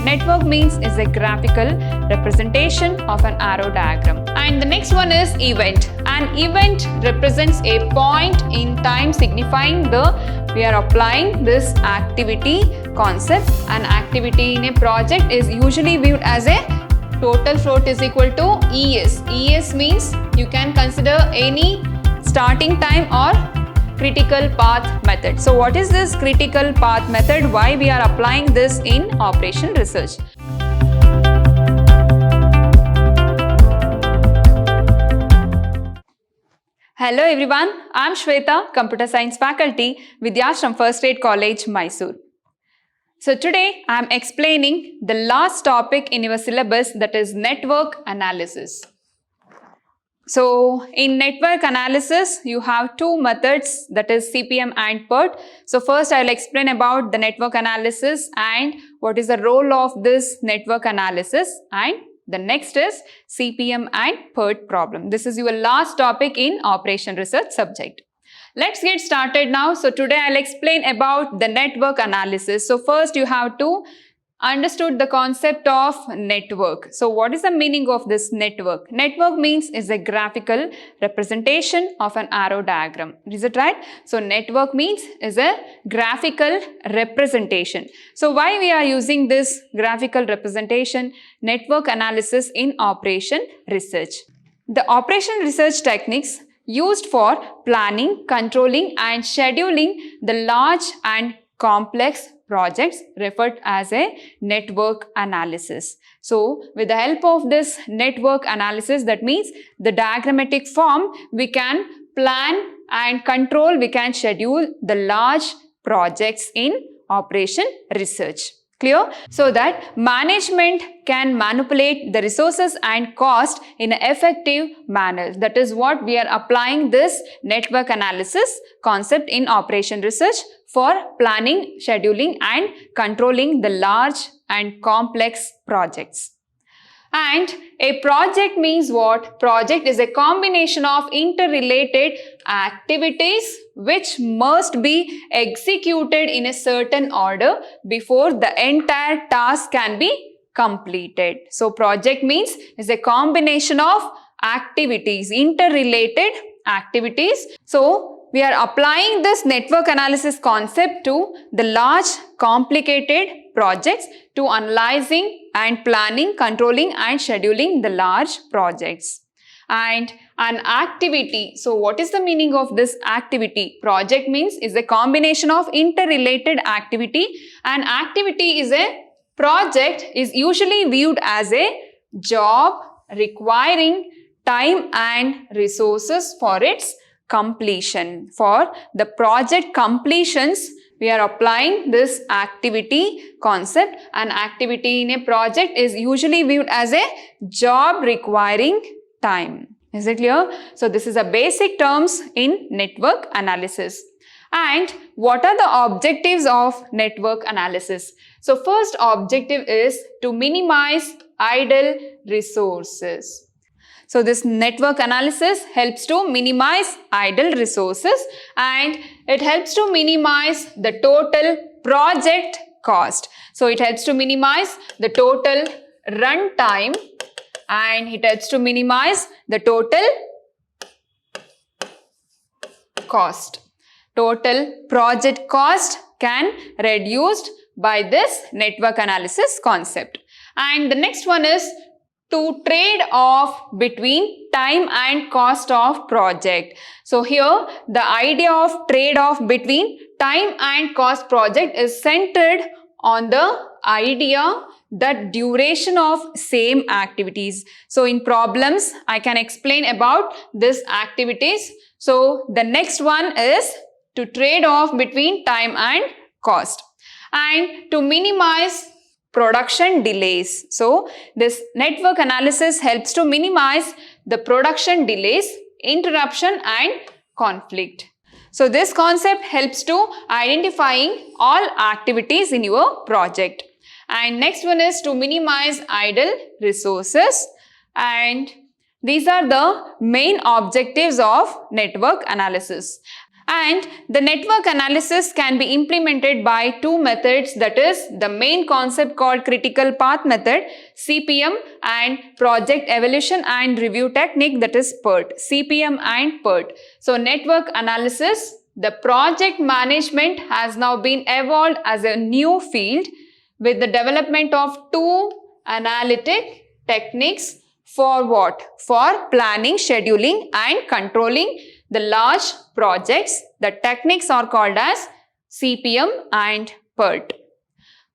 Network means is a graphical representation of an arrow diagram. And the next one is event. An event represents a point in time signifying we are applying this activity concept. An activity in a project is usually viewed as a total float is equal to ES. ES means you can consider any starting time or critical path method. So what is this critical path method? Why we are applying this in operation research? Hello everyone, I am Shweta, Computer Science faculty, Vidyashram First Grade College, Mysore. So today I am explaining the last topic in your syllabus, that is network analysis. So in network analysis, you have two methods, that is CPM and PERT. So first I will explain about the network analysis and what is the role of this network analysis, and the next is CPM and PERT problem. This is your last topic in operation research subject. Let's get started now. So today I'll explain about the network analysis. So first you have to understood the concept of network. So what is the meaning of this network? Network means is a graphical representation of an arrow diagram. Is it right? So network means is a graphical representation. So why we are using this graphical representation? Network analysis in operation research. The operation research techniques used for planning, controlling and scheduling the large and complex projects referred as a network analysis. So with the help of this network analysis, that means the diagrammatic form, we can plan and control, we can schedule the large projects in operation research. Clear? So that management can manipulate the resources and cost in an effective manner. That is what we are applying this network analysis concept in operation research for planning, scheduling and controlling the large and complex projects. And a project means what? Project is a combination of interrelated activities which must be executed in a certain order before the entire task can be completed. So project means is a combination of activities, interrelated activities. So we are applying this network analysis concept to the large complicated projects, to analyzing and planning, controlling and scheduling the large projects. And an activity. So what is the meaning of this activity? Project means is a combination of interrelated activity. An activity is a project is usually viewed as a job requiring time and resources for its completion. For the project completions, we are applying this activity concept. An activity in a project is usually viewed as a job requiring time. Is it clear? So this is a basic terms in network analysis. And what are the objectives of network analysis? So first objective is to minimize idle resources. So this network analysis helps to minimize idle resources and it helps to minimize the total project cost. So it helps to minimize the total run time and it helps to minimize the total cost. Total project cost can reduced by this network analysis concept. And the next one is to trade off between time and cost of project. So here the idea of trade off between time and cost project is centered on the idea that duration of same activities. So in problems I can explain about this activities. So the next one is to trade off between time and cost and to minimize production delays. So this network analysis helps to minimize the production delays, interruption and conflict. So this concept helps to identifying all activities in your project. And next one is to minimize idle resources, and these are the main objectives of network analysis. And the network analysis can be implemented by two methods, that is the main concept called critical path method CPM and project evaluation and review technique, that is PERT, CPM and PERT. So network analysis, the project management has now been evolved as a new field with the development of two analytic techniques for what? For planning, scheduling and controlling the large projects. The techniques are called as CPM and PERT.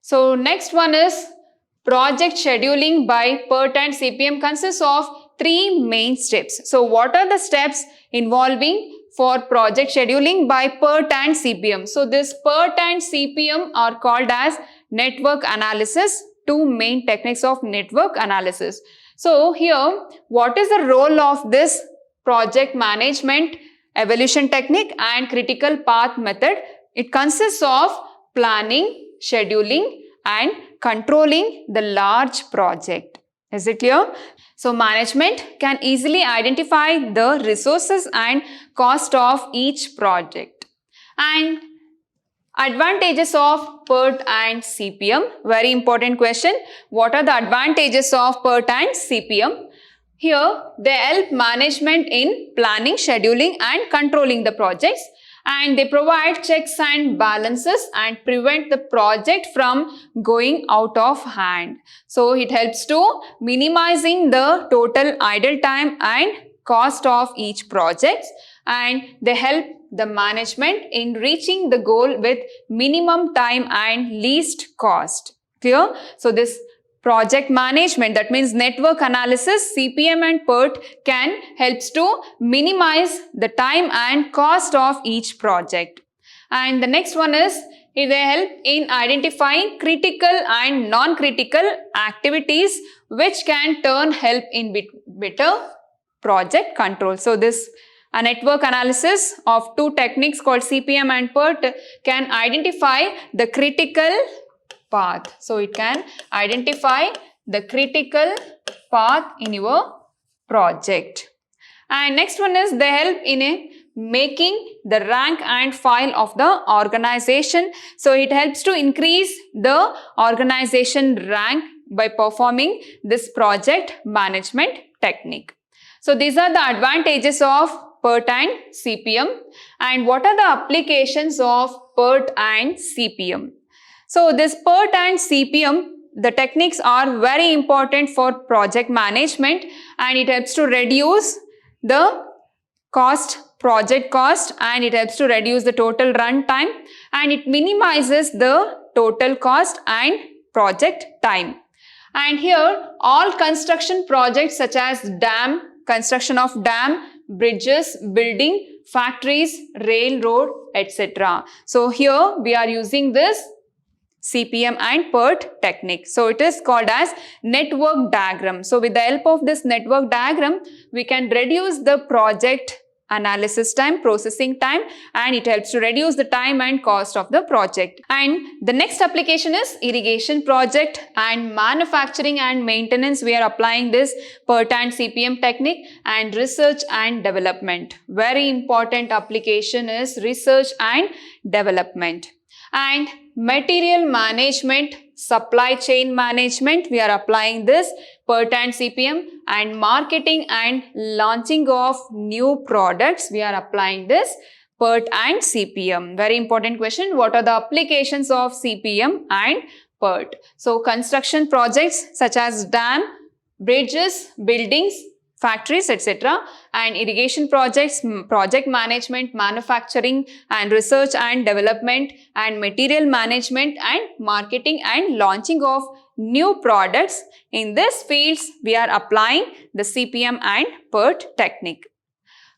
So next one is project scheduling by PERT and CPM consists of three main steps. So what are the steps involving for project scheduling by PERT and CPM? So this PERT and CPM are called as network analysis, two main techniques of network analysis. So here, what is the role of this project management evaluation technique and critical path method? It consists of planning, scheduling and controlling the large project. Is it clear? So management can easily identify the resources and cost of each project. And advantages of PERT and CPM. Very important question. What are the advantages of PERT and CPM? Here, they help management in planning, scheduling and controlling the projects, and they provide checks and balances and prevent the project from going out of hand. So it helps to minimizing the total idle time and cost of each project, and they help the management in reaching the goal with minimum time and least cost. Clear? So this project management, that means network analysis, CPM and PERT, can helps to minimize the time and cost of each project. And the next one is they help in identifying critical and non-critical activities which can turn help in better project control. So this a network analysis of two techniques called CPM and PERT can identify the critical path. So it can identify the critical path in your project. And next one is they help in making the rank and file of the organization. So it helps to increase the organization rank by performing this project management technique. So these are the advantages of PERT and CPM. And what are the applications of PERT and CPM? So this PERT and CPM, the techniques are very important for project management, and it helps to reduce the project cost, and it helps to reduce the total run time, and it minimizes the total cost and project time. And here all construction projects such as construction of dam, bridges, building, factories, railroad, etc. So here we are using this CPM and PERT technique. So it is called as network diagram. So with the help of this network diagram, we can reduce the project analysis time, processing time, and it helps to reduce the time and cost of the project. And the next application is irrigation project and manufacturing and maintenance. We are applying this PERT and CPM technique, and research and development. Very important application is research and development. And material management, supply chain management, we are applying this PERT and CPM, and marketing and launching of new products, we are applying this PERT and CPM. Very important question. What are the applications of CPM and PERT? So construction projects such as dam, bridges, buildings, factories, etc. and irrigation projects, project management, manufacturing and research and development, and material management and marketing and launching of new products. In these fields, we are applying the CPM and PERT technique.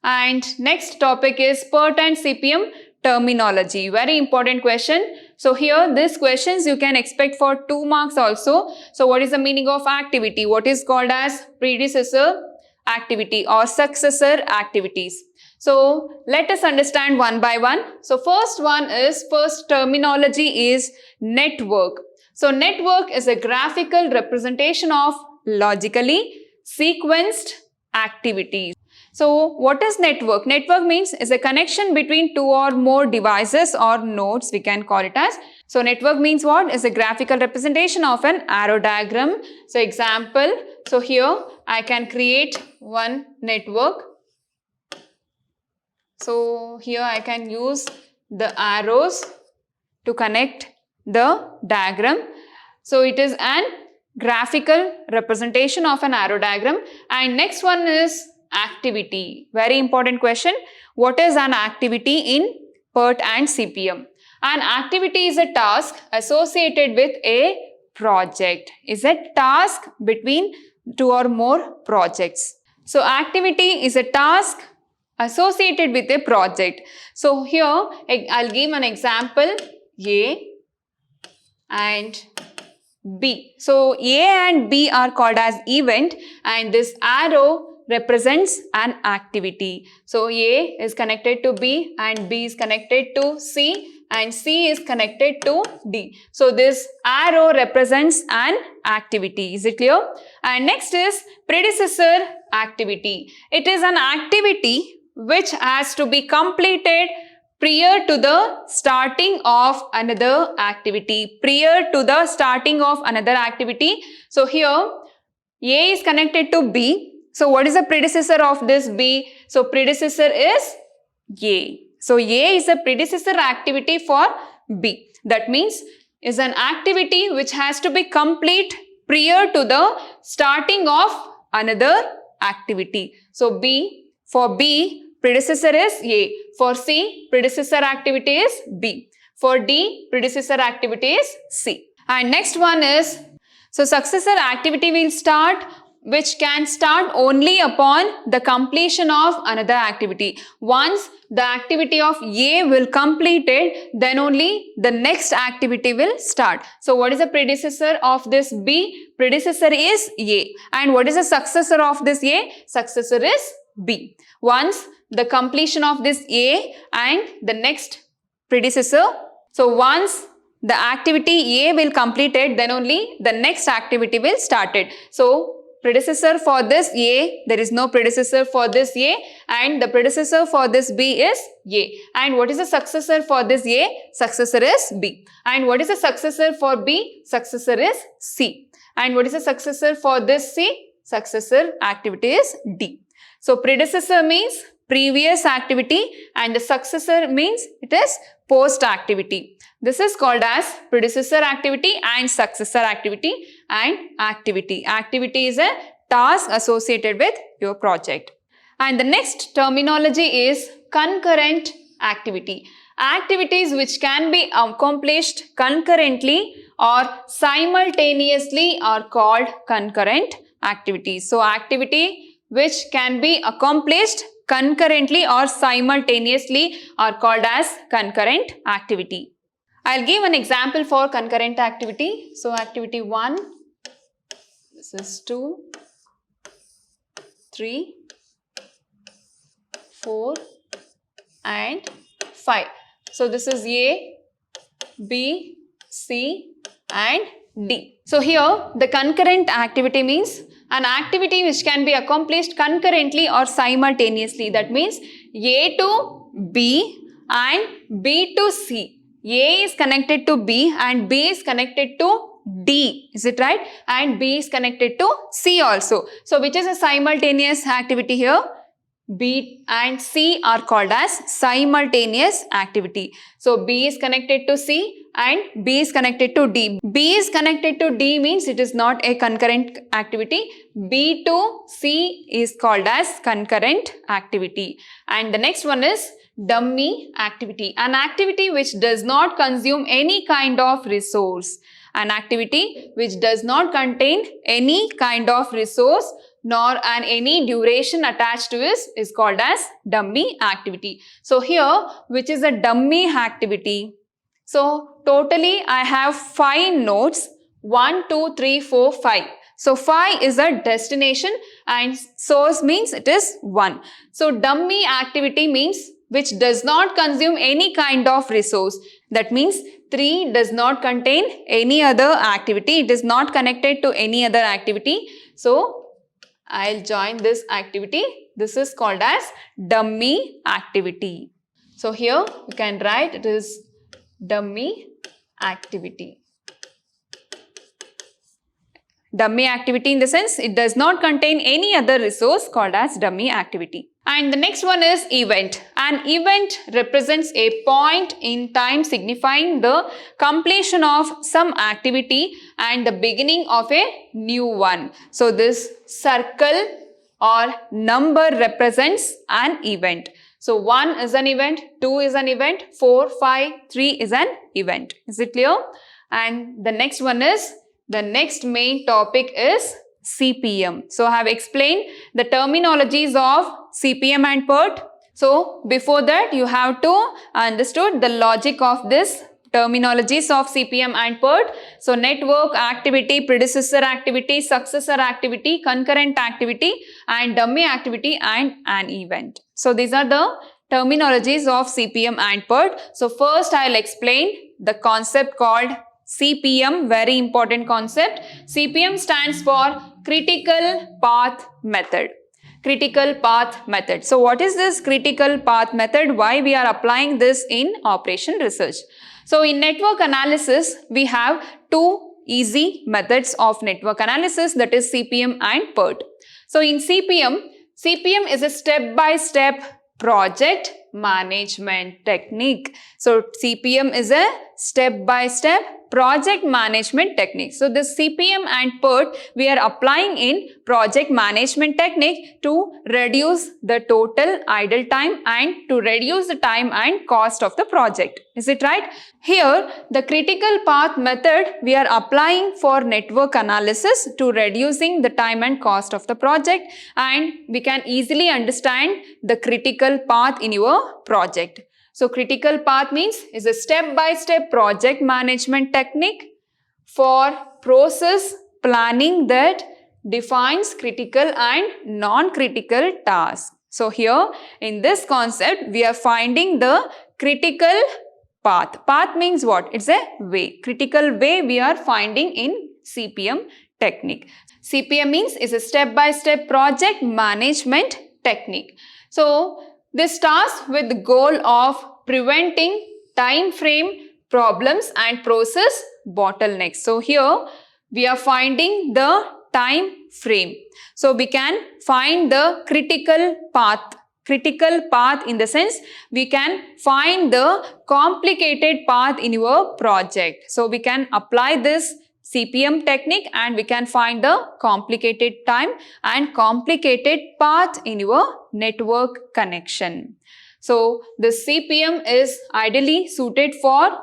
And next topic is PERT and CPM terminology. Very important question. So here these questions you can expect for 2 marks also. So what is the meaning of activity? What is called as predecessor activity or successor activities? So let us understand one by one. So first terminology is network. So network is a graphical representation of logically sequenced activities. So what is network? Network means is a connection between two or more devices or nodes, we can call it as. So network means what? Is a graphical representation of an arrow diagram. So example, so here I can create one network. So here I can use the arrows to connect the diagram. So it is an graphical representation of an arrow diagram. And next one is activity. Very important question. What is an activity in PERT and CPM? An activity is a task associated with a project. Is a task between two or more projects. So activity is a task associated with a project. So here I'll give an example, A and B. So A and B are called as event, and this arrow represents an activity. So A is connected to B and B is connected to C and C is connected to D. So this arrow represents an activity. Is it clear? And next is predecessor activity. It is an activity which has to be completed prior to the starting of another activity. Prior to the starting of another activity. So here A is connected to B. So what is the predecessor of this B? So predecessor is A. So A is a predecessor activity for B. That means is an activity which has to be complete prior to the starting of another activity. So for B, predecessor is A. For C, predecessor activity is B. For D, predecessor activity is C. And next one is, so successor activity will start, which can start only upon the completion of another activity. Once the activity of A will completed, then only the next activity will start. So what is the predecessor of this B? Predecessor is A. And what is the successor of this A? Successor is B. Once the completion of this A and the next predecessor, so once the activity A will completed, then only the next activity will started. So predecessor for this A, there is no predecessor for this A, and the predecessor for this B is A. And what is the successor for this A? Successor is B. And what is the successor for B? Successor is C. And what is the successor for this C? Successor activity is D. So predecessor means previous activity and the successor means it is post activity. This is called as predecessor activity and successor activity and activity. Activity is a task associated with your project. And the next terminology is concurrent activity. Activities which can be accomplished concurrently or simultaneously are called concurrent activities. So activity which can be accomplished concurrently or simultaneously are called as concurrent activity. I'll give an example for concurrent activity. So activity 1, this is 2, 3, 4 and 5. So this is A, B, C and D. So here the concurrent activity means an activity which can be accomplished concurrently or simultaneously. That means A to B and B to C. A is connected to B and B is connected to D. Is it right? And B is connected to C also. So which is a simultaneous activity here? B and C are called as simultaneous activity. So B is connected to C and B is connected to D. B is connected to D means it is not a concurrent activity. B to C is called as concurrent activity. And the next one is dummy activity. An activity which does not consume any kind of resource. An activity which does not contain any kind of resource nor any duration attached to it is called as dummy activity. So here, which is a dummy activity? So totally I have 5 nodes, 1, 2, 3, 4, 5. So 5 is a destination and source means it is 1. So dummy activity means which does not consume any kind of resource. That means 3 does not contain any other activity. It is not connected to any other activity. So I'll join this activity. This is called as dummy activity. So here you can write it is dummy activity. Dummy activity in the sense it does not contain any other resource called as dummy activity. And the next one is event. An event represents a point in time signifying the completion of some activity and the beginning of a new one. So this circle or number represents an event. So 1 is an event, 2 is an event, 4, 5, 3 is an event. Is it clear? And the next one is, the next main topic is CPM. So I have explained the terminologies of CPM and PERT. So before that you have to understood the logic of this terminologies of CPM and PERT. So network activity, predecessor activity, successor activity, concurrent activity and dummy activity and an event. So these are the terminologies of CPM and PERT. So first I will explain the concept called CPM, very important concept. CPM stands for critical path method. Critical path method. So what is this critical path method? Why we are applying this in operation research? So in network analysis, we have two easy methods of network analysis, that is CPM and PERT. So in CPM is a step-by-step project management technique. So CPM is a step-by-step project management technique. So this CPM and PERT we are applying in project management technique to reduce the total idle time and to reduce the time and cost of the project. Is it right? Here the critical path method we are applying for network analysis to reducing the time and cost of the project, and we can easily understand the critical path in your project. So critical path means is a step-by-step project management technique for process planning that defines critical and non-critical tasks. So here in this concept we are finding the critical path. Path means what? It's a way. Critical way we are finding in CPM technique. CPM means is a step-by-step project management technique. So this starts with the goal of preventing time frame problems and process bottlenecks. So here we are finding the time frame. So we can find the critical path. Critical path in the sense we can find the complicated path in your project. So we can apply this CPM technique and we can find the complicated time and complicated path in your network connection. So the CPM is ideally suited for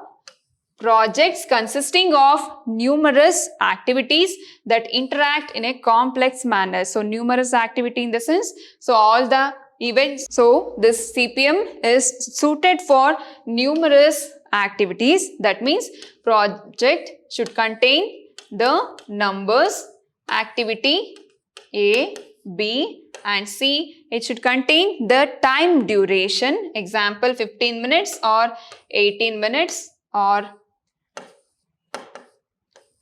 projects consisting of numerous activities that interact in a complex manner. So numerous activity in the sense, so all the events. So this CPM is suited for numerous activities. That means project should contain the numbers activity A, B and C. It should contain the time duration, example 15 minutes or 18 minutes or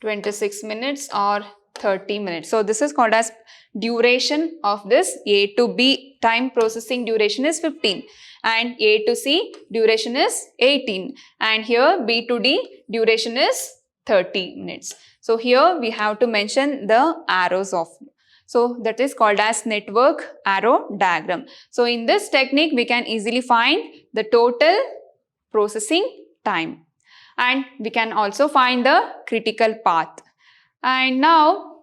26 minutes or 30 minutes. So this is called as duration of this. A to B time processing duration is 15 and A to C duration is 18 and here B to D duration is 30 minutes. So here we have to mention the arrows of. So that is called as network arrow diagram. So in this technique we can easily find the total processing time and we can also find the critical path. And now,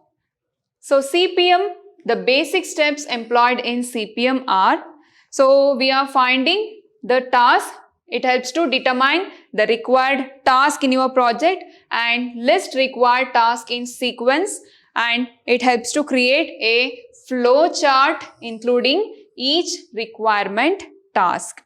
so CPM, the basic steps employed in CPM are, so we are finding the task. It helps to determine the required task in your project and list required task in sequence, and it helps to create a flow chart including each requirement task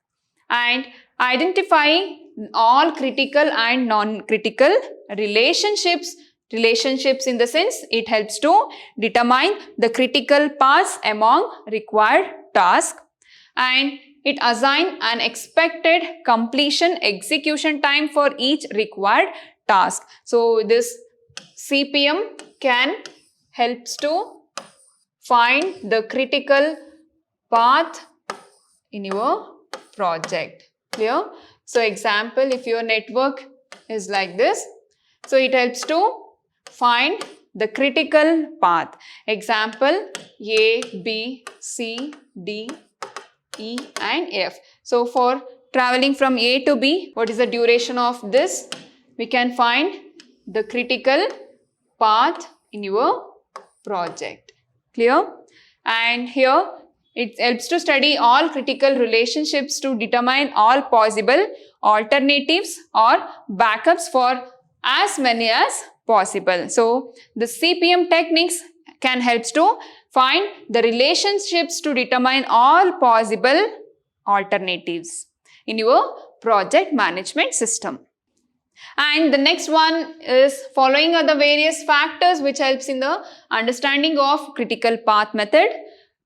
and identifying all critical and non-critical relationships. Relationships in the sense it helps to determine the critical paths among required tasks and it assigns an expected completion execution time for each required task. So this CPM can helps to find the critical path in your project. Clear? So example, if your network is like this, so it helps to find the critical path. Example, A, B, C, D, E and F. So for traveling from A to B, what is the duration of this? We can find the critical path in your project. Clear? And here it helps to study all critical relationships to determine all possible alternatives or backups for as many as possible. So the CPM techniques can help to find the relationships to determine all possible alternatives in your project management system. And the next one is following are the various factors which helps in the understanding of critical path method.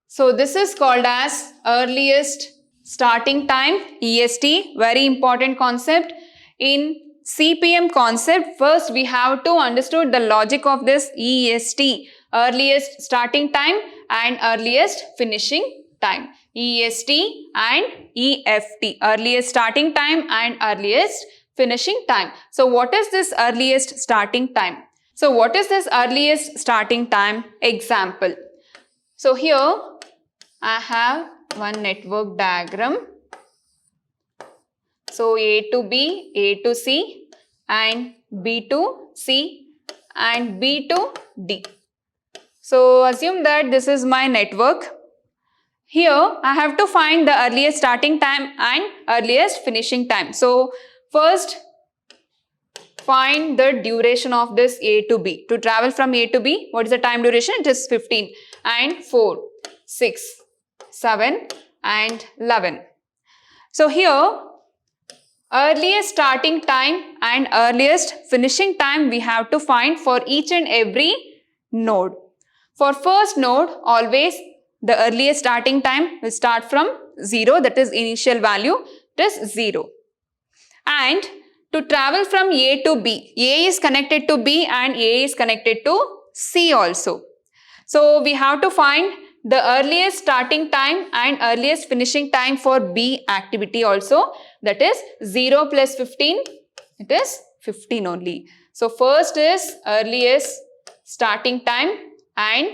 So this is called as earliest starting time, EST, very important concept. In CPM concept, first we have to understand the logic of this EST, earliest starting time and earliest finishing time. EST and EFT, earliest starting time and earliest finishing time. So what is this earliest starting time? So what is this earliest starting time? Example. So here I have one network diagram. So A to B, A to C and B to C and B to D. So assume that this is my network. Here I have to find the earliest starting time and earliest finishing time. So first find the duration of this A to B. To travel from A to B, what is the time duration? It is 15 and 4, 6, 7 and 11. So here earliest starting time and earliest finishing time we have to find for each and every node. For first node, always the earliest starting time will start from 0, that is initial value, it is 0. And to travel from A to B, A is connected to B and A is connected to C also. So we have to find the earliest starting time and earliest finishing time for B activity also, that is 0 plus 15, it is 15 only. So first is earliest starting time and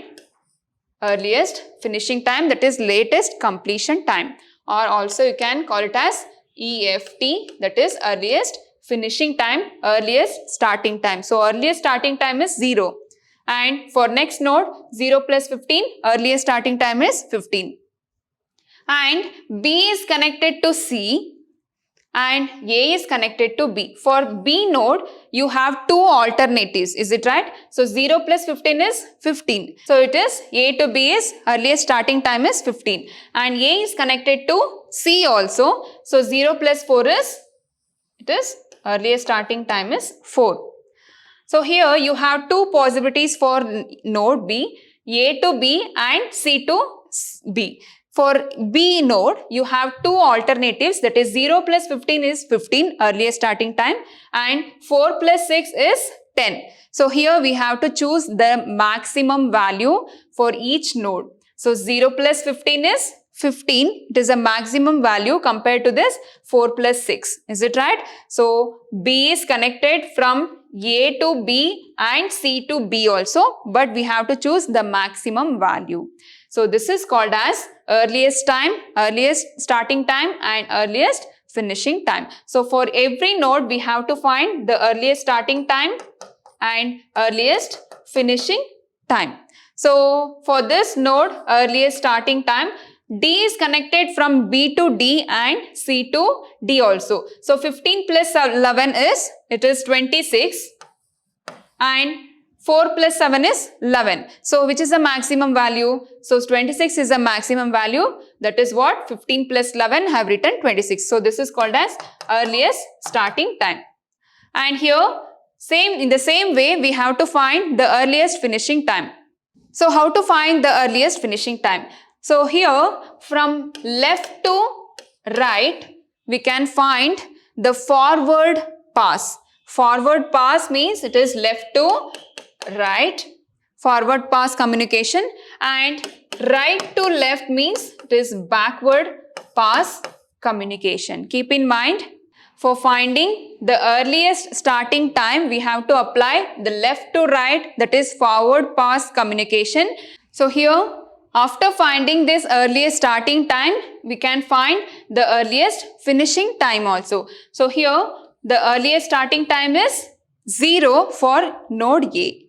earliest finishing time, that is latest completion time, or also you can call it as EFT, that is earliest finishing time, earliest starting time. So earliest starting time is 0. And for next node, 0 plus 15, earliest starting time is 15. And B is connected to C and A is connected to B. For B node, you have two alternatives, is it right? So 0 plus 15 is 15. So it is A to B is earliest starting time is 15. And A is connected to C also. So 0 plus 4 is, it is earliest starting time is 4. So here you have two possibilities for node B, A to B and C to B. For B node, you have two alternatives, that is 0 plus 15 is 15, earliest starting time, and 4 plus 6 is 10. So here we have to choose the maximum value for each node. So 0 plus 15 is 15, it is a maximum value compared to this 4 plus 6, is it right? So B is connected from A to B and C to B also, but we have to choose the maximum value. So this is called as earliest time, earliest starting time and earliest finishing time. So for every node we have to find the earliest starting time and earliest finishing time. So for this node, earliest starting time, D is connected from B to D and C to D also. So 15 plus 11 is, it is 26 and 4 plus 7 is 11. So which is the maximum value? So 26 is the maximum value. That is what 15 plus 11 have written 26. So this is called as earliest starting time. And here in the same way we have to find the earliest finishing time. So how to find the earliest finishing time? So here from left to right we can find the forward pass. Forward pass means it is left to right. forward pass communication, and right to left means it is backward pass communication. Keep in mind, for finding the earliest starting time, we have to apply the left to right, that is forward pass communication. So here, after finding this earliest starting time, we can find the earliest finishing time also. So here, the earliest starting time is 0 for node A,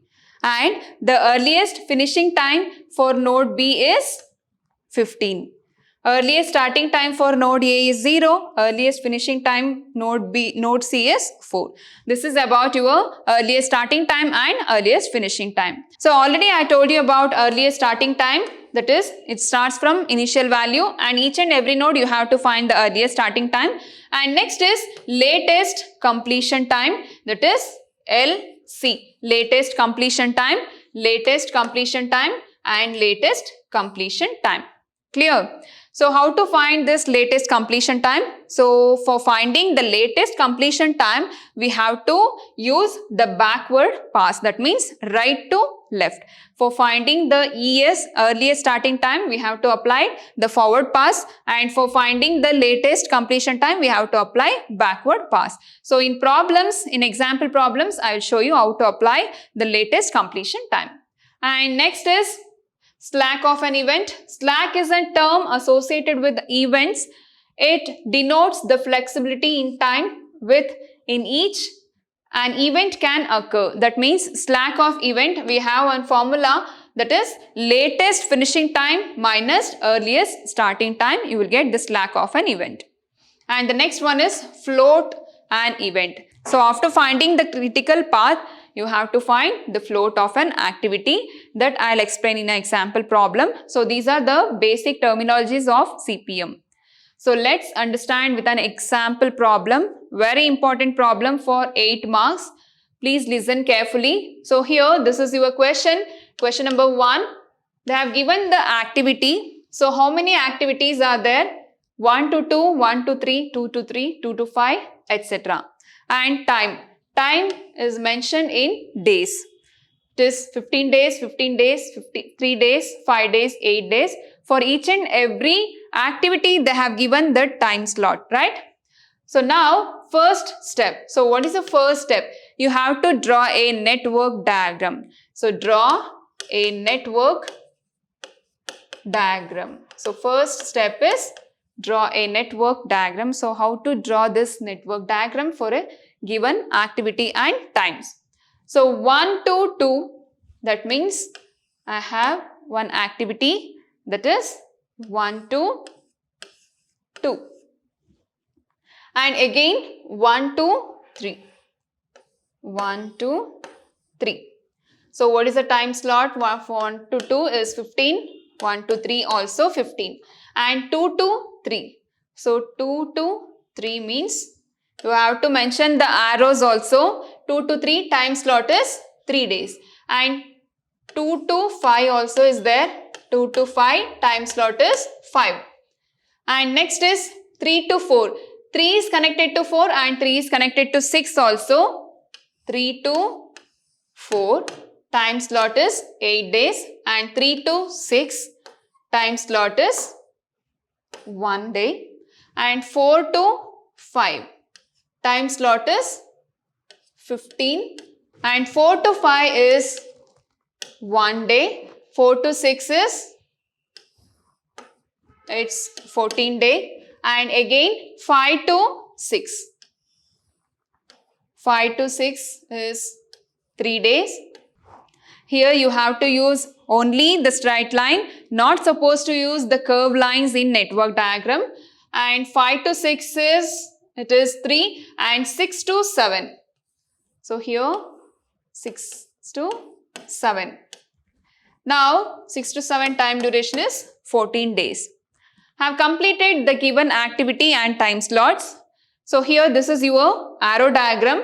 and the earliest finishing time for node B is 15. Earliest starting time for node A is 0, earliest finishing time node C is 4. This is about your earliest starting time and earliest finishing time. So already I told you about earliest starting time, that is it starts from initial value, and each and every node you have to find the earliest starting time. And next is latest completion time, that is LC, latest completion time, and latest completion time. Clear? So how to find this latest completion time? So for finding the latest completion time, we have to use the backward pass, that means right to left. For finding the ES, earliest starting time, we have to apply the forward pass, and for finding the latest completion time, we have to apply backward pass. So in problems, in example problems, I will show you how to apply the latest completion time. And next is slack of an event. Slack is a term associated with events. It denotes the flexibility in time with in each an event can occur. That means slack of event, we have one formula, that is latest finishing time minus earliest starting time. You will get the slack of an event. And the next one is float an event. So after finding the critical path, you have to find the float of an activity that I'll explain in an example problem. So these are the basic terminologies of CPM. So let's understand with an example problem, very important problem for 8 marks. Please listen carefully. So here, this is your question. Question number 1, they have given the activity. So how many activities are there? 1 to 2, 1 to 3, 2 to 3, 2 to 5, etc. And time. Time is mentioned in days. It is 15 days, 15 days, 3 days, 5 days, 8 days. For each and every activity, they have given the time slot, right? So now, first step. So what is the first step? You have to draw a network diagram. So draw a network diagram. So first step is draw a network diagram. So how to draw this network diagram for a given activity and times? So 1 to 2, that means I have one activity, that is 1 to 2. And again 1 to 3. 1 to 3. So what is the time slot? 1 to 2 is 15. 1 to 3 also 15. And 2 to 3. So 2 to 3 means you have to mention the arrows also. 2 to 3 time slot is 3 days. And 2 to 5 also is there. 2 to 5 time slot is 5. And next is 3 to 4. 3 is connected to 4 and 3 is connected to 6 also. 3 to 4 time slot is 8 days. And 3 to 6 time slot is 1 day. And 4 to 5 time slot is 15. And 4 to 5 is 1 day. 4 to 6 is, it's 14 day. And again 5 to 6. 5 to 6 is 3 days. Here you have to use only the straight line, not supposed to use the curved lines in network diagram. And 5 to 6 is, it is 3, and 6 to 7. So here 6 to 7. Now 6 to 7 time duration is 14 days. Have completed the given activity and time slots. So here this is your arrow diagram.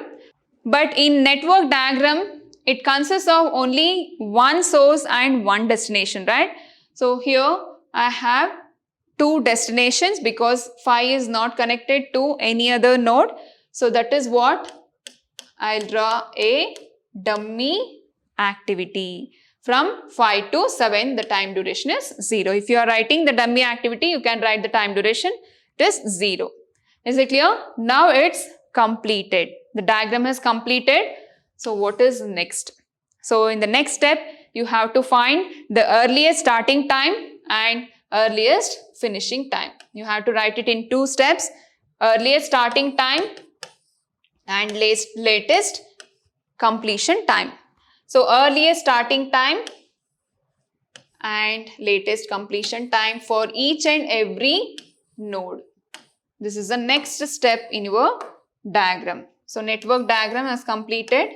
But in network diagram, it consists of only one source and one destination, right? So here I have 2 destinations because phi is not connected to any other node. So that is what I'll draw a dummy activity. From 5 to 7, the time duration is 0. If you are writing the dummy activity, you can write the time duration. It is 0. Is it clear? Now it's completed. The diagram is completed. So what is next? So in the next step, you have to find the earliest starting time and earliest finishing time. You have to write it in 2 steps. Earliest starting time and latest completion time. So earliest starting time and latest completion time for each and every node. This is the next step in your diagram. So network diagram has completed.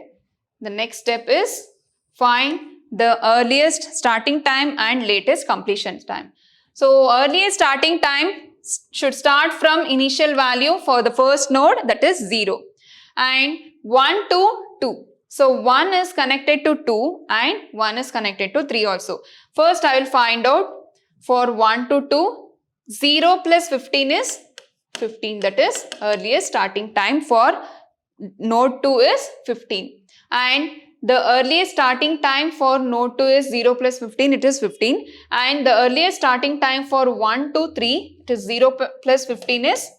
The next step is find the earliest starting time and latest completion time. So earliest starting time should start from initial value for the first node, that is 0, and 1 to 2. So 1 is connected to 2 and 1 is connected to 3 also. First I will find out for 1 to 2, 0 plus 15 is 15, that is earliest starting time for node 2 is 15. And the earliest starting time for node 2 is 0 plus 15, it is 15. And the earliest starting time for 1 to 3, it is 0 plus 15 is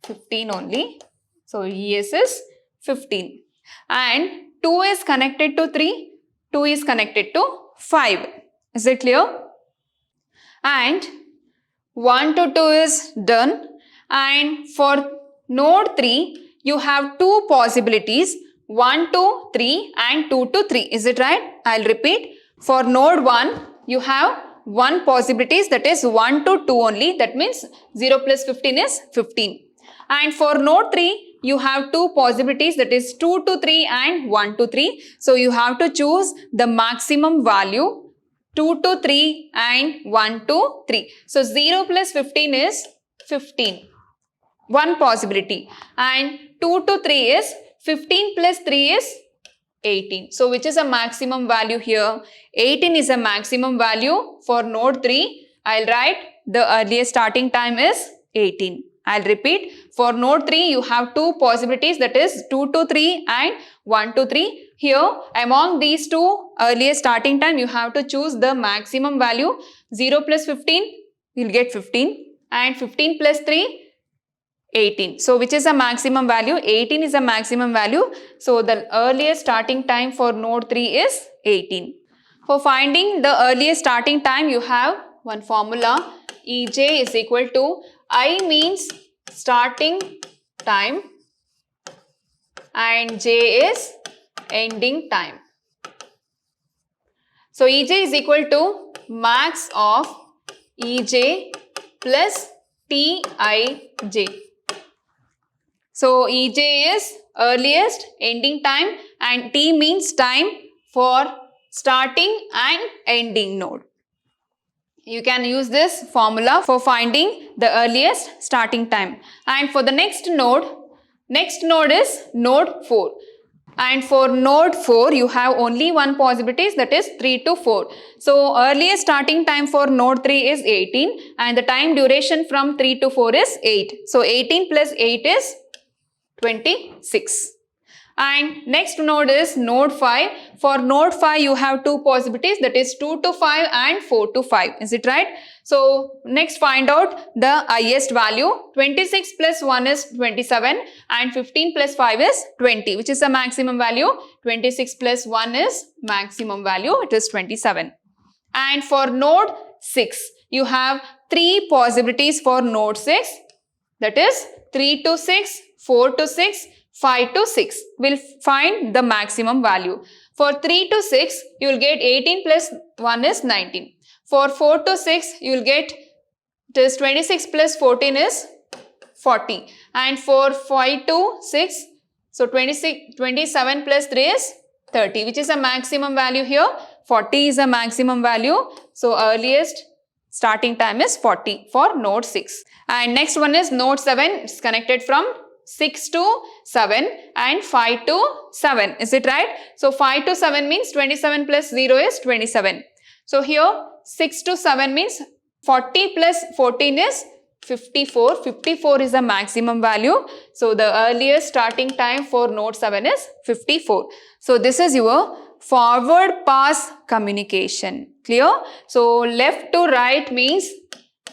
15 only. So ES is 15. And 2 is connected to 3, 2 is connected to 5. Is it clear? And 1 to 2 is done. And for node 3, you have 2 possibilities, 1 to 3 and 2 to 3. Is it right? I'll repeat. For node 1, you have 1 possibilities, that is 1 to 2 only. That means 0 plus 15 is 15. And for node 3, you have 2 possibilities, that is 2 to 3 and 1 to 3. So you have to choose the maximum value, 2 to 3 and 1 to 3. So 0 plus 15 is 15. One possibility. And 2 to 3 is 15 plus 3 is 18. So which is a maximum value here? 18 is a maximum value for node 3. I'll write the earliest starting time is 18. I'll repeat. For node 3, you have 2 possibilities, that is 2 to 3 and 1 to 3. Here, among these 2 earliest starting time, you have to choose the maximum value. 0 plus 15, you'll get 15. And 15 plus 3, 18. So which is a maximum value? 18 is a maximum value. So the earliest starting time for node 3 is 18. For finding the earliest starting time, you have one formula. EJ is equal to I means starting time and J is ending time. So EJ is equal to max of EJ plus TIJ. So EJ is earliest ending time and T means time for starting and ending node. You can use this formula for finding the earliest starting time. And for the next node is node 4. And for node 4, you have only one possibility, that is 3 to 4. So earliest starting time for node 3 is 18 and the time duration from 3 to 4 is 8. So 18 plus 8 is 26. And next node is node 5. For node 5, you have 2 possibilities, that is 2 to 5 and 4 to 5. Is it right? So next find out the highest value. 26 plus 1 is 27 and 15 plus 5 is 20, which is the maximum value. 26 plus 1 is maximum value, it is 27. And for node 6, you have 3 possibilities for node 6, that is 3 to 6, 4 to 6, 5 to 6. We'll find the maximum value. For 3 to 6, you will get 18 plus 1 is 19. For 4 to 6, you will get, it is 26 plus 14 is 40. And for 5 to 6, so 27 plus 3 is 30, which is a maximum value here. 40 is a maximum value. So earliest starting time is 40 for node 6. And next one is node 7. It's connected from 6 to 7 and 5 to 7. Is it right? So 5 to 7 means 27 plus 0 is 27. So here 6 to 7 means 40 plus 14 is 54. 54 is the maximum value. So the earliest starting time for node 7 is 54. So this is your forward pass communication. Clear? So left to right means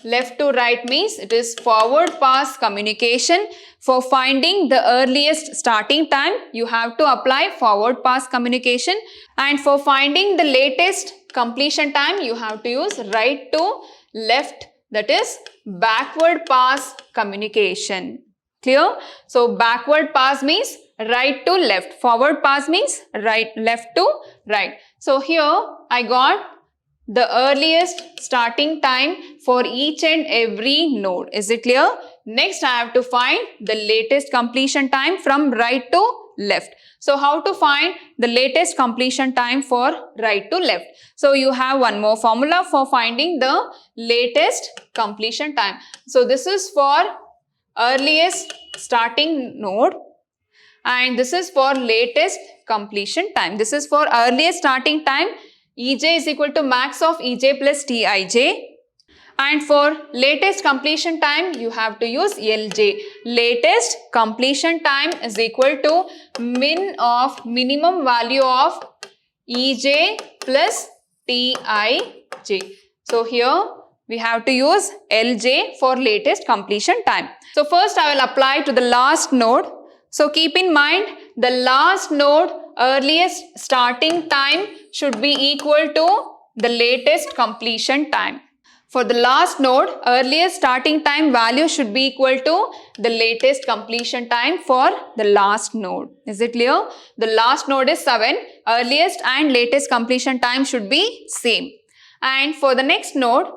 it is forward pass communication. For finding the earliest starting time, you have to apply forward pass communication, and for finding the latest completion time, you have to use right to left, that is backward pass communication. Clear? So backward pass means right to left, forward pass means left to right. So here I got the earliest starting time for each and every node. Is it clear? Next, I have to find the latest completion time from right to left. So how to find the latest completion time for right to left? So you have one more formula for finding the latest completion time. So this is for earliest starting node, and this is for latest completion time. This is for earliest starting time. Ej is equal to max of Ej plus Tij. And for latest completion time, you have to use Lj. Latest completion time is equal to minimum value of Ej plus Tij. So here we have to use Lj for latest completion time. So first I will apply to the last node. So keep in mind, the last node earliest starting time should be equal to the latest completion time. For the last node, earliest starting time value should be equal to the latest completion time for the last node. Is it clear? The last node is 7. Earliest and latest completion time should be same. And for the next node,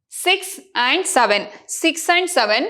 6 and 7. 6 and 7.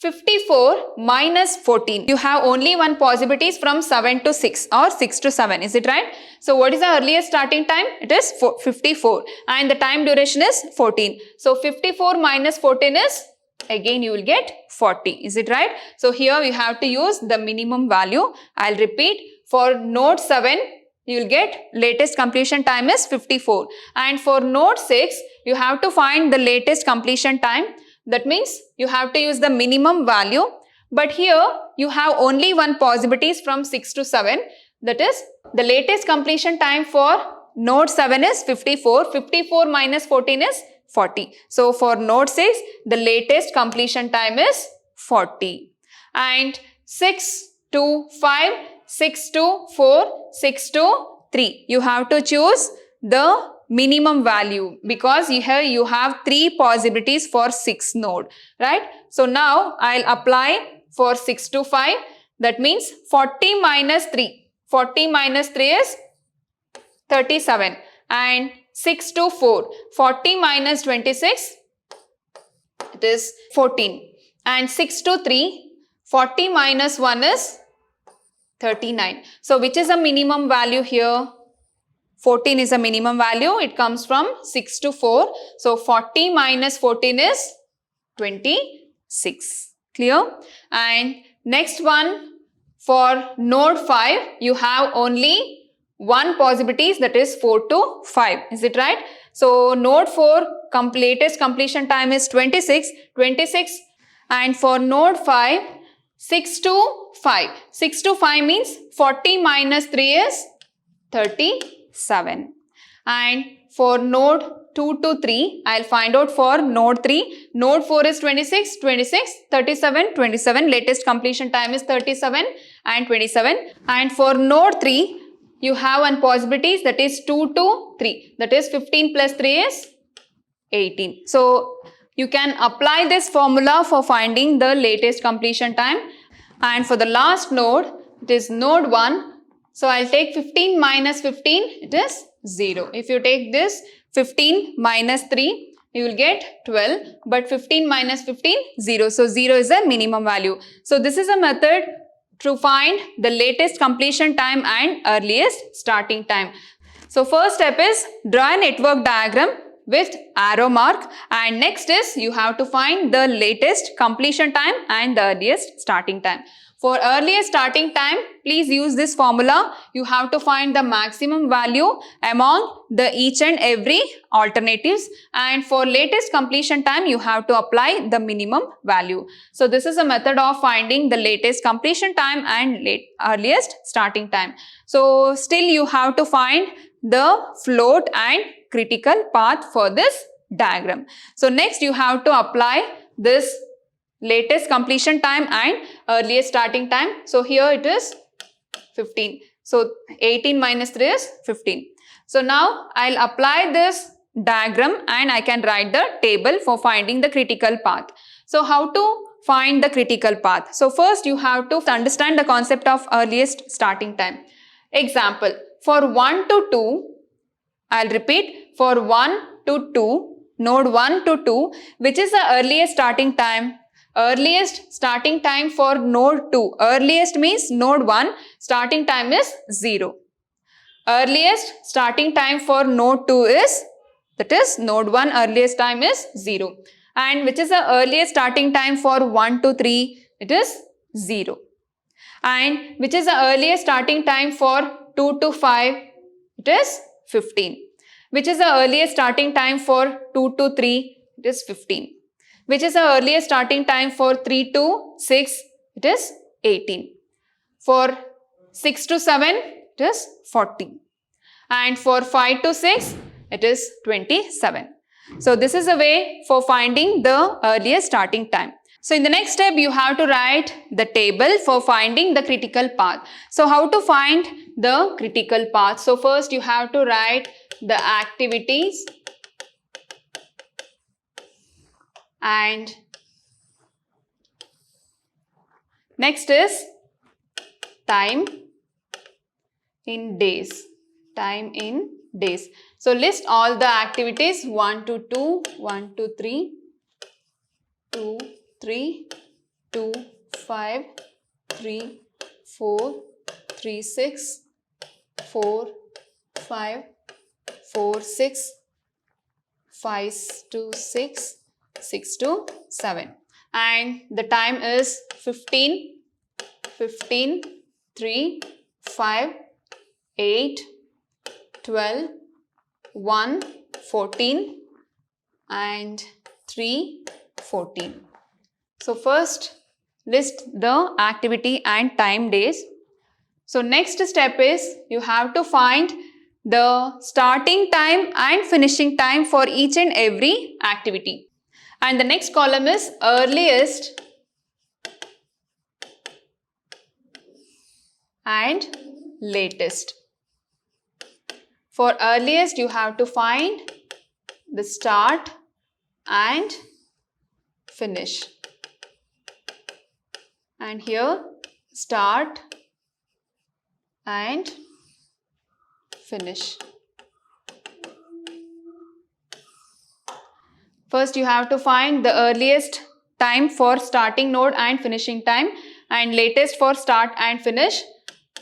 54 minus 14. You have only one possibilities from 7 to 6 or 6 to 7. Is it right? So what is the earliest starting time? It is 54 and the time duration is 14. So 54 minus 14 is, again you will get 40. Is it right? So here we have to use the minimum value. I'll repeat. For node 7, you will get latest completion time is 54. And for node 6, you have to find the latest completion time. That means you have to use the minimum value, but here you have only one possibilities from 6 to 7. That is, the latest completion time for node 7 is 54. 54 minus 14 is 40. So for node 6, the latest completion time is 40. And 6 to 5, 6 to 4, 6 to 3. You have to choose the minimum value because here you have 3 possibilities for 6 node, right? So now I'll apply for 6 to 5. That means 40 minus 3. 40 minus 3 is 37. And 6 to 4. 40 minus 26, it is 14. And 6 to 3, 40 minus 1 is 39. So which is a minimum value here? 14 is a minimum value. It comes from 6 to 4. So 40 minus 14 is 26. Clear? And next one, for node 5, you have only one possibilities, that is 4 to 5. Is it right? So node 4 latest completion time is 26. And for node 5, 6 to 5. 6 to 5 means 40 minus 3 is 37. And for node 2 to 3, I'll find out for node 3. Node 4 is 26, 37, 27. Latest completion time is 37 and 27. And for node 3, you have one possibilities, that is 2 to 3. That is 15 plus 3 is 18. So you can apply this formula for finding the latest completion time. And for the last node, it is node 1. So I'll take 15 minus 15, it is 0. If you take this 15 minus 3, you will get 12. But 15 minus 15, 0. So 0 is a minimum value. So this is a method to find the latest completion time and earliest starting time. So first step is draw a network diagram with arrow mark, and next is you have to find the latest completion time and the earliest starting time. For earliest starting time, please use this formula. You have to find the maximum value among the each and every alternatives, and for latest completion time, you have to apply the minimum value. So this is a method of finding the latest completion time and earliest starting time. So still you have to find the float and critical path for this diagram. So next you have to apply this latest completion time and earliest starting time. So here it is 15. So 18 minus 3 is 15. So now I'll apply this diagram and I can write the table for finding the critical path. So how to find the critical path? So first you have to understand the concept of earliest starting time. Example, for 1 to 2, I'll repeat, for 1 to 2, node 1 to 2, which is the earliest starting time? Earliest starting time for node 2. Earliest means node 1, starting time is 0. Earliest starting time for node 2 is, that is node 1 earliest time is 0. And which is the earliest starting time for 1 to 3? It is 0. And which is the earliest starting time for 2 to 5? It is 15. Which is the earliest starting time for 2 to 3? It is 15. Which is the earliest starting time for 3 to 6? It is 18. For 6 to 7, it is 40. And for 5 to 6, it is 27. So this is a way for finding the earliest starting time. So in the next step, you have to write the table for finding the critical path. So how to find the critical path? So first you have to write the activities and next is time in days. Time in days. So list all the activities 1 to 2, 1 to 3, 2, 3, 2, 5, 3, 4, 3, 6, 4, 5, 4, 6, 5 to 6, 6 to 7. And the time is 15, 15, 3, 5, 8, 12, 1, 14 and 3, 14. So first list the activity and time days. So next step is you have to find the starting time and finishing time for each and every activity. And the next column is earliest and latest. For earliest, you have to find the start and finish. And here, start and finish. First, you have to find the earliest time for starting node and finishing time, and latest for start and finish.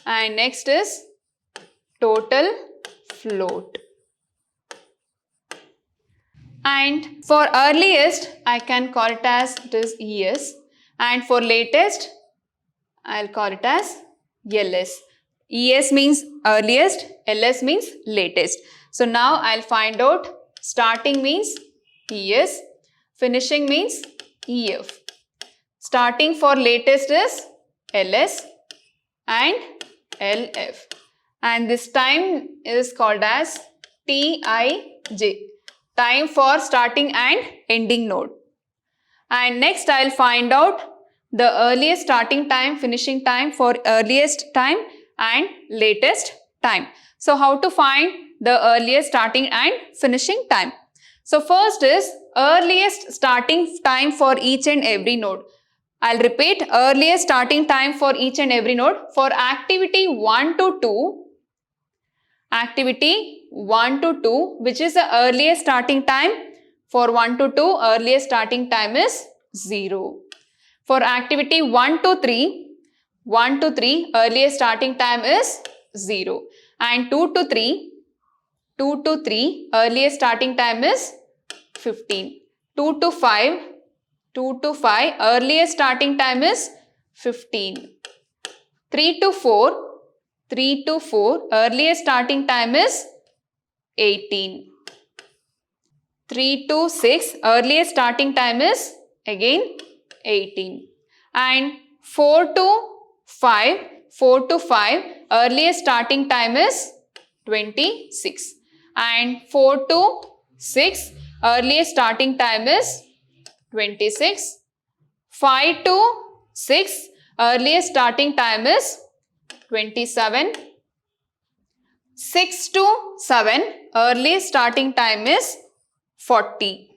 And next is total float. And for earliest, I can call it as it is ES, and for latest, I'll call it as LS. ES means earliest, LS means latest. So now I'll find out starting means ES, finishing means EF. Starting for latest is LS and LF. And this time is called as TIJ, time for starting and ending node. And next I'll find out the earliest starting time, finishing time for earliest time and latest time. So how to find the earliest starting and finishing time? So first is earliest starting time for each and every node. I'll repeat, earliest starting time for each and every node. For activity 1 to 2, which is the earliest starting time? For 1 to 2, earliest starting time is 0. For activity 1 to 3, earliest starting time is 0. And 2 to 3, earliest starting time is 15. 2 to 5, earliest starting time is 15. 3 to 4, 3 to 4, earliest starting time is 18. 3 to 6, earliest starting time is again 18. And 4 to 5, 4 to 5, earliest starting time is 26. And 4 to 6, earliest starting time is 26. 5 to 6, earliest starting time is 27. 6 to 7, earliest starting time is 40.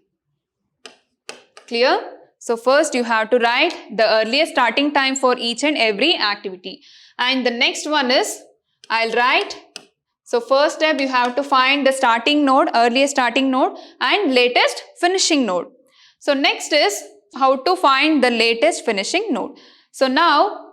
Clear? So first you have to write the earliest starting time for each and every activity. And the next one is, I'll write, so first step you have to find the starting node, earliest starting node and latest finishing node. So next is how to find the latest finishing node. So now,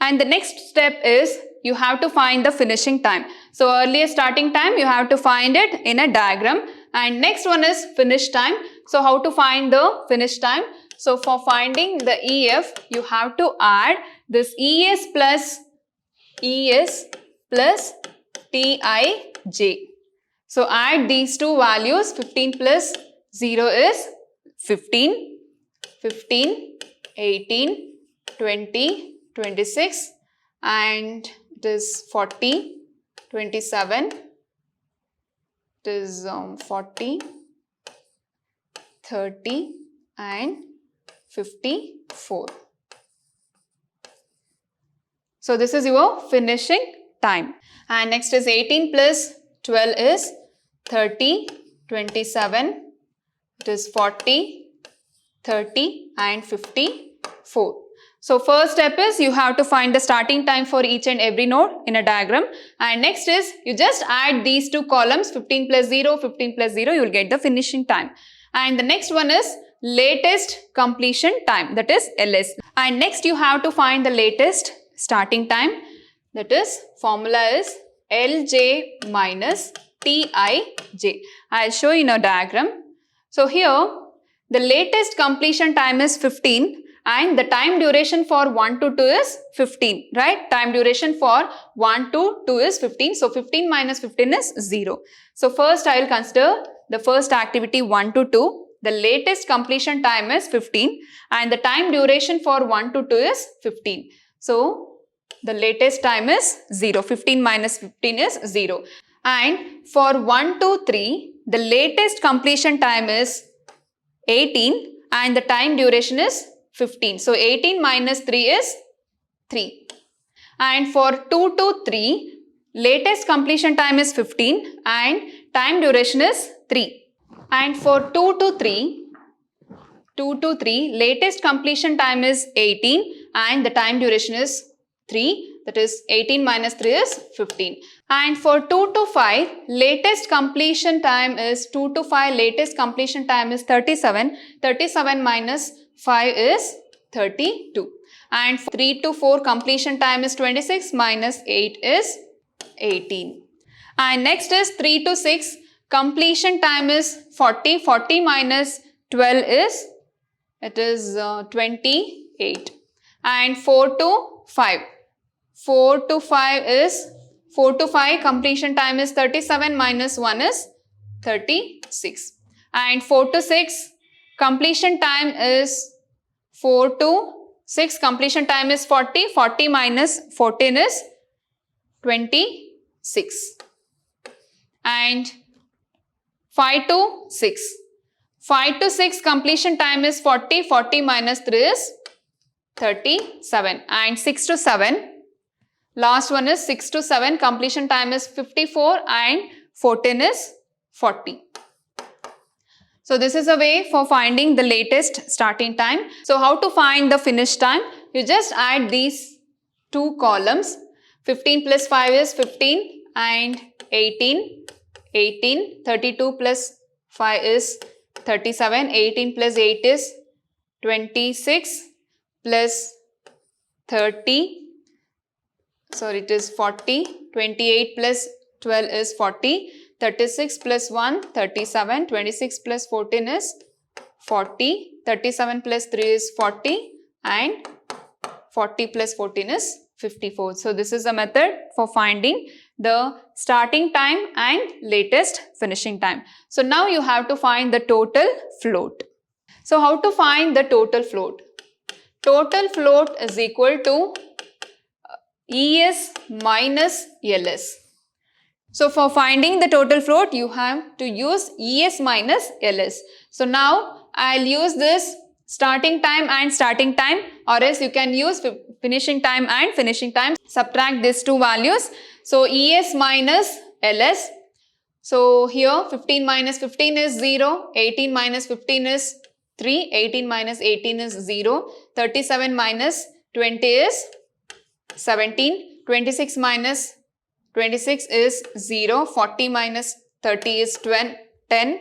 and the next step is you have to find the finishing time. So earliest starting time you have to find it in a diagram. And next one is finish time. So how to find the finish time? So for finding the EF, you have to add this ES plus TIJ. So add these two values. 15 plus 0 is 15. 15, 18, 20, 26 and it is 40, 27, it is 40, 30 and 54. So this is your finishing time. And next is 18 plus 12 is 30, 27, it is 40, 30 and 54. So first step is you have to find the starting time for each and every node in a diagram. And next is you just add these two columns 15 plus 0, 15 plus 0, you will get the finishing time. And the next one is latest completion time, that is LS. And next you have to find the latest starting time, that is formula is LJ minus TIJ. I'll show you in a diagram. So here the latest completion time is 15 and the time duration for 1 to 2 is 15, right? Time duration for 1 to 2 is 15. So 15 minus 15 is 0. So first I will consider the first activity 1 to 2. The latest completion time is 15 and the time duration for 1 to 2 is 15. So the latest time is 0. 15 minus 15 is 0. And for 1 to 3, the latest completion time is 18 and the time duration is 15. So 18 minus 3 is 3. And for 2 to 3, latest completion time is 15 and time duration is 3. And for 2 to 3, latest completion time is 18 and the time duration is 3. That is 18 minus 3 is 15. And for 2 to 5, latest completion time is 37. 37 minus 5 is 32. And for 3 to 4, completion time is 26 minus 8 is 18. And next is 3 to 6, completion time is 40. 40 minus 12 is, it is 28. And 4 to 5. 4 to 5 completion time is 37 minus 1 is 36. And 4 to 6 completion time is 4 to 6 completion time is 40. 40 minus 14 is 26. And 5 to 6. 5 to 6 completion time is 40. 40 minus 3 is 37. And 6 to 7. Last one is 6 to 7. Completion time is 54 and 14 is 40. So this is a way for finding the latest starting time. So how to find the finish time? You just add these two columns. 15 plus 5 is 15 and 18. 32 plus 5 is 37. 18 plus 8 is 26 plus 30. Sorry, it is 40. 28 plus 12 is 40. 36 plus 1, 37. 26 plus 14 is 40. 37 plus 3 is 40. And 40 plus 14 is 54. So this is a method for finding the starting time and latest finishing time. So now you have to find the total float. So how to find the total float? Total float is equal to ES minus LS. So for finding the total float, you have to use ES minus LS. So now I'll use this starting time and starting time, or else you can use finishing time and finishing time. Subtract these two values. So ES minus LS. So here 15 minus 15 is 0, 18 minus 15 is 3, 18 minus 18 is 0, 37 minus 20 is 17, 26 minus 26 is 0, 40 minus 30 is 10,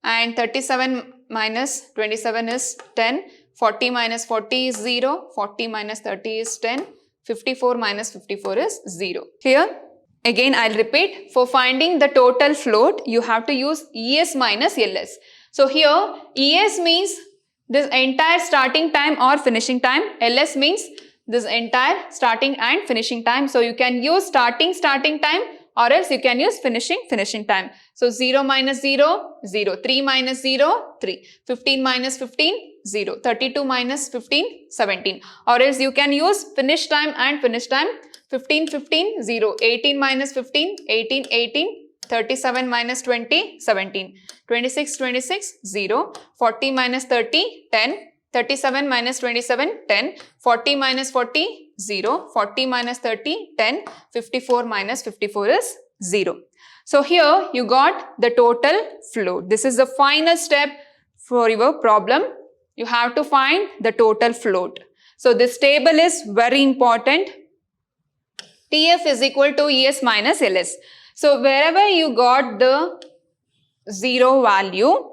and 37 minus 27 is 10, 40 minus 40 is 0, 40 minus 30 is 10, 54 minus 54 is 0. Clear? Again, I'll repeat. For finding the total float, you have to use ES minus LS. So here, ES means this entire starting time or finishing time. LS means this entire starting and finishing time. So you can use starting time, or else you can use finishing time. So 0 minus 0, 0. 3 minus 0, 3. 15 minus 15, 0. 32 minus 15, 17. Or else you can use finish time and finish time. 15, 15, 0. 18 minus 15, 18, 18. 37 minus 20, 17. 26, 26, 0. 40 minus 30, 10. 37 minus 27, 10. 40 minus 40, 0. 40 minus 30, 10. 54 minus 54 is 0. So here you got the total float. This is the final step for your problem. You have to find the total float. So this table is very important. TF is equal to ES minus LS. So wherever you got the zero value,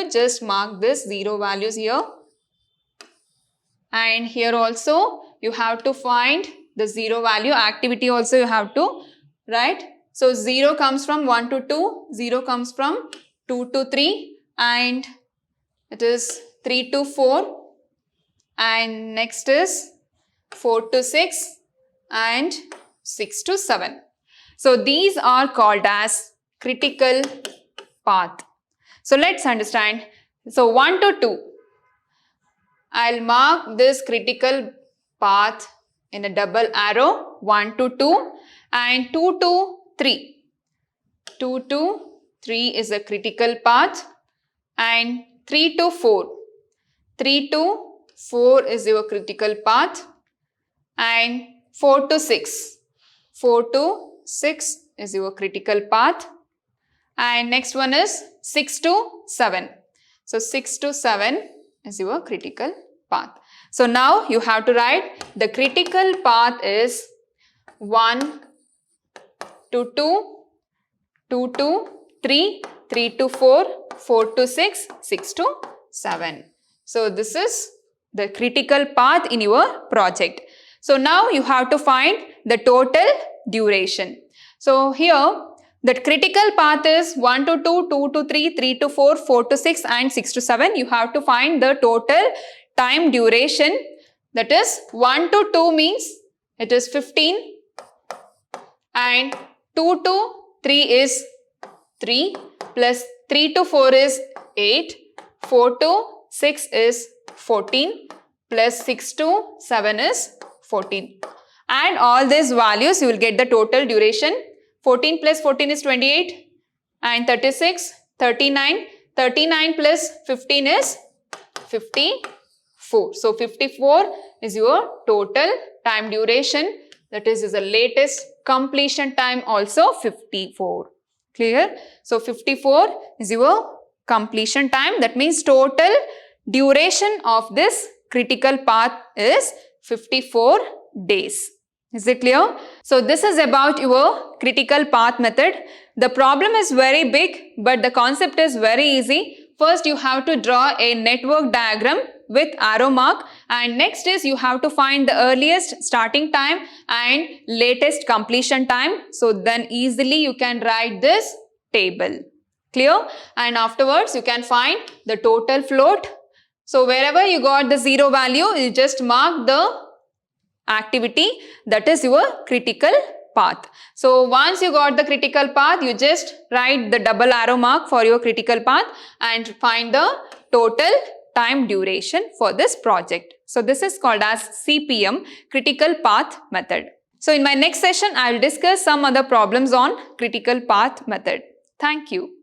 just mark this 0 values here. And here also you have to find the 0 value. Activity also you have to write. So 0 comes from 1 to 2, 0 comes from 2 to 3, and it is 3 to 4, and next is 4 to 6, and 6 to 7. So these are called as critical path. So let's understand. So 1 to 2. I'll mark this critical path in a double arrow. 1 to 2 and 2 to 3. 2 to 3 is a critical path, and 3 to 4. 3 to 4 is your critical path, and 4 to 6. 4 to 6 is your critical path, and next one is 6 to 7. So 6 to 7 is your critical path. So now you have to write the critical path is 1 to 2, 2 to 3, 3 to 4, 4 to 6, 6 to 7. So this is the critical path in your project. So now you have to find the total duration. So here the critical path is 1 to 2, 2 to 3, 3 to 4, 4 to 6 and 6 to 7. You have to find the total time duration. That is 1 to 2 means it is 15, and 2 to 3 is 3, plus 3 to 4 is 8, 4 to 6 is 14, plus 6 to 7 is 14. And all these values you will get the total duration. 14 plus 14 is 28, and 36, 39, 39 plus 15 is 54. So 54 is your total time duration. That is the latest completion time also 54. Clear? So 54 is your completion time. That means total duration of this critical path is 54 days. Is it clear? So this is about your critical path method. The problem is very big, but the concept is very easy. First you have to draw a network diagram with arrow mark, and next is you have to find the earliest starting time and latest completion time. So then easily you can write this table. Clear? And afterwards you can find the total float. So wherever you got the 0 value, you just mark the activity that is your critical path. So once you got the critical path, you just write the double arrow mark for your critical path and find the total time duration for this project. So this is called as CPM, critical path method. So in my next session, I will discuss some other problems on critical path method. Thank you.